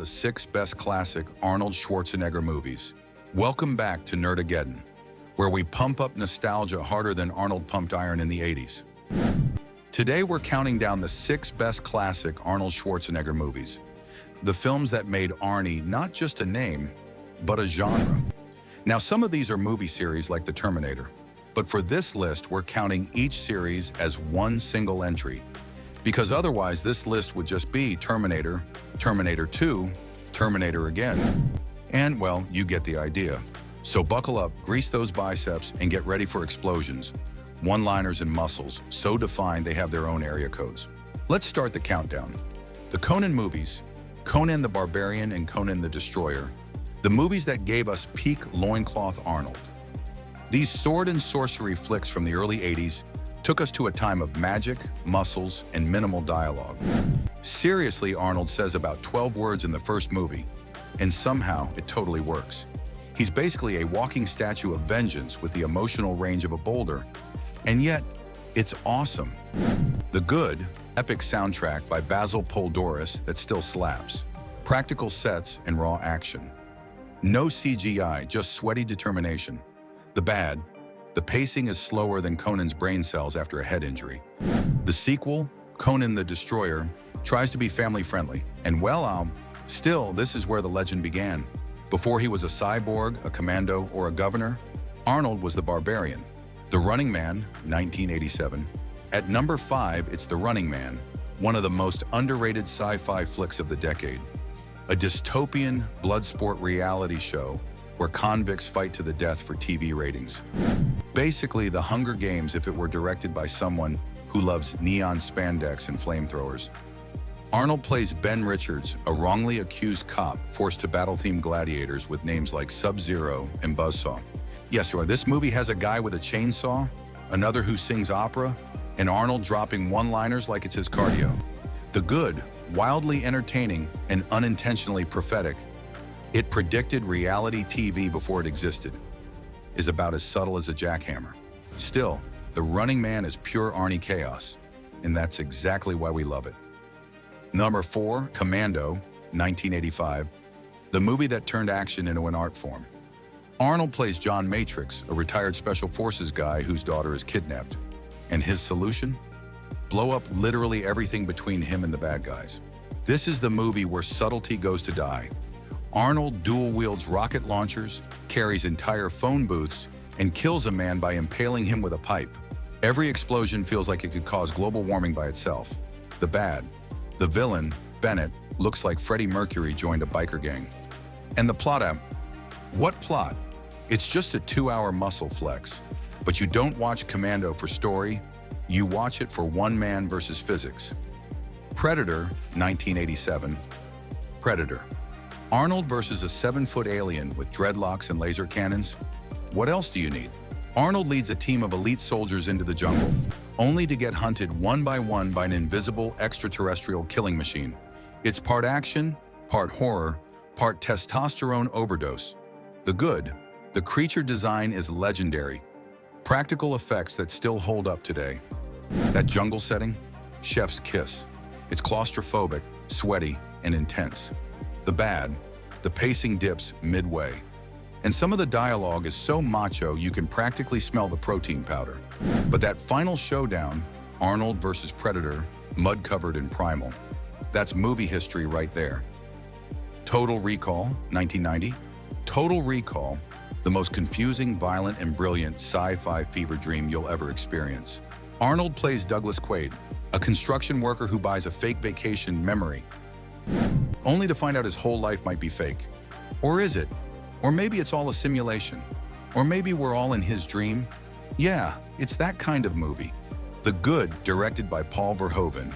the 6 best classic Arnold Schwarzenegger movies. Welcome back to Nerdageddon, where we pump up nostalgia harder than Arnold pumped iron in the 80s. Today we're counting down the 6 best classic Arnold Schwarzenegger movies. The films that made Arnie not just a name, but a genre. Now some of these are movie series like the Terminator, but for this list we're counting each series as one single entry, because otherwise this list would just be Terminator, Terminator 2, Terminator again. And well, you get the idea. So buckle up, grease those biceps, and get ready for explosions. One-liners and muscles, so defined they have their own area codes. Let's start the countdown. The Conan movies, Conan the Barbarian and Conan the Destroyer, the movies that gave us peak loincloth Arnold. These sword and sorcery flicks from the early 80s took us to a time of magic, muscles, and minimal dialogue. Seriously, Arnold says about 12 words in the first movie, and somehow it totally works. He's basically a walking statue of vengeance with the emotional range of a boulder, and yet, it's awesome. The Good, epic soundtrack by Basil Poledouris that still slaps. Practical sets and raw action. No CGI, just sweaty determination. The Bad, the pacing is slower than Conan's brain cells after a head injury. The sequel, Conan the Destroyer, tries to be family-friendly, and well, still, this is where the legend began. Before he was a cyborg, a commando, or a governor, Arnold was the barbarian. The Running Man, 1987. At number 5, it's The Running Man, one of the most underrated sci-fi flicks of the decade. A dystopian blood sport reality show where convicts fight to the death for TV ratings. Basically, The Hunger Games if it were directed by someone who loves neon spandex and flamethrowers. Arnold plays Ben Richards, a wrongly accused cop forced to battle-themed gladiators with names like Sub-Zero and Buzzsaw. Yes, this movie has a guy with a chainsaw, another who sings opera, and Arnold dropping one-liners like it's his cardio. The Good, wildly entertaining and unintentionally prophetic, it predicted reality TV before it existed, is about as subtle as a jackhammer. Still, The Running Man is pure Arnie chaos, and that's exactly why we love it. Number 4, Commando, 1985, the movie that turned action into an art form. Arnold plays John Matrix, a retired special forces guy whose daughter is kidnapped. And his solution? Blow up literally everything between him and the bad guys. This is the movie where subtlety goes to die. Arnold dual-wields rocket launchers, carries entire phone booths, and kills a man by impaling him with a pipe. Every explosion feels like it could cause global warming by itself. The Bad. The villain, Bennett, looks like Freddie Mercury joined a biker gang. And the plot, what plot? It's just a 2-hour muscle flex. But you don't watch Commando for story, you watch it for one man versus physics. Predator, 1987. Predator. Arnold versus a 7-foot alien with dreadlocks and laser cannons. What else do you need? Arnold leads a team of elite soldiers into the jungle, only to get hunted one by one by an invisible extraterrestrial killing machine. It's part action, part horror, part testosterone overdose. The Good, the creature design is legendary. Practical effects that still hold up today. That jungle setting, chef's kiss. It's claustrophobic, sweaty, and intense. The Bad, the pacing dips midway. And some of the dialogue is so macho you can practically smell the protein powder. But that final showdown, Arnold versus Predator, mud-covered and primal, that's movie history right there. Total Recall, 1990. Total Recall, the most confusing, violent, and brilliant sci-fi fever dream you'll ever experience. Arnold plays Douglas Quaid, a construction worker who buys a fake vacation memory, only to find out his whole life might be fake. Or is it? Or maybe it's all a simulation. Or maybe we're all in his dream. Yeah, it's that kind of movie. The Good, directed by Paul Verhoeven,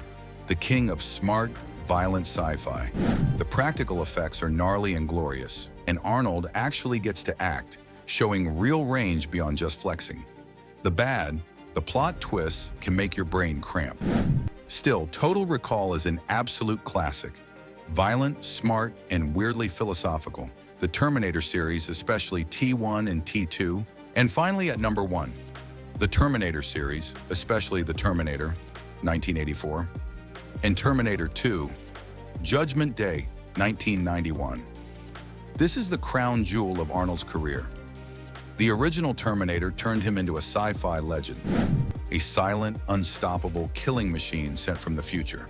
the king of smart, violent sci-fi. The practical effects are gnarly and glorious, and Arnold actually gets to act, showing real range beyond just flexing. The Bad, the plot twists can make your brain cramp. Still, Total Recall is an absolute classic. Violent, smart, and weirdly philosophical. The Terminator series, especially T1 and T2, and finally at number 1, the Terminator series, especially The Terminator, 1984, and Terminator 2, Judgment Day, 1991. This is the crown jewel of Arnold's career. The original Terminator turned him into a sci-fi legend, a silent, unstoppable killing machine sent from the future.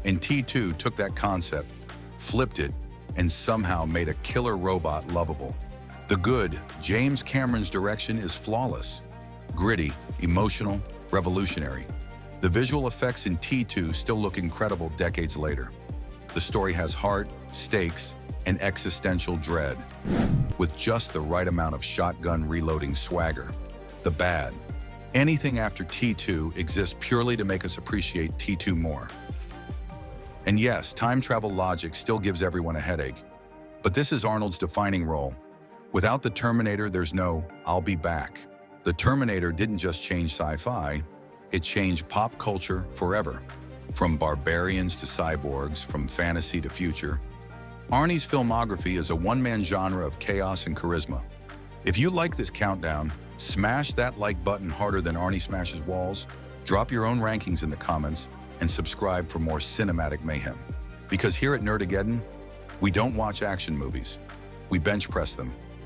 And T2 took that concept, flipped it, and somehow made a killer robot lovable. The good, James Cameron's direction is flawless. Gritty, emotional, revolutionary. The visual effects in T2 still look incredible decades later. The story has heart, stakes, and existential dread, with just the right amount of shotgun reloading swagger. The bad. Anything after T2 exists purely to make us appreciate T2 more. And yes, time travel logic still gives everyone a headache. But this is Arnold's defining role. Without the Terminator, there's no "I'll be back." The Terminator didn't just change sci-fi, it changed pop culture forever. From barbarians to cyborgs, from fantasy to future. Arnie's filmography is a one-man genre of chaos and charisma. If you like this countdown, smash that like button harder than Arnie smashes walls, drop your own rankings in the comments, and subscribe for more cinematic mayhem. Because here at Nerdageddon, we don't watch action movies, we bench press them.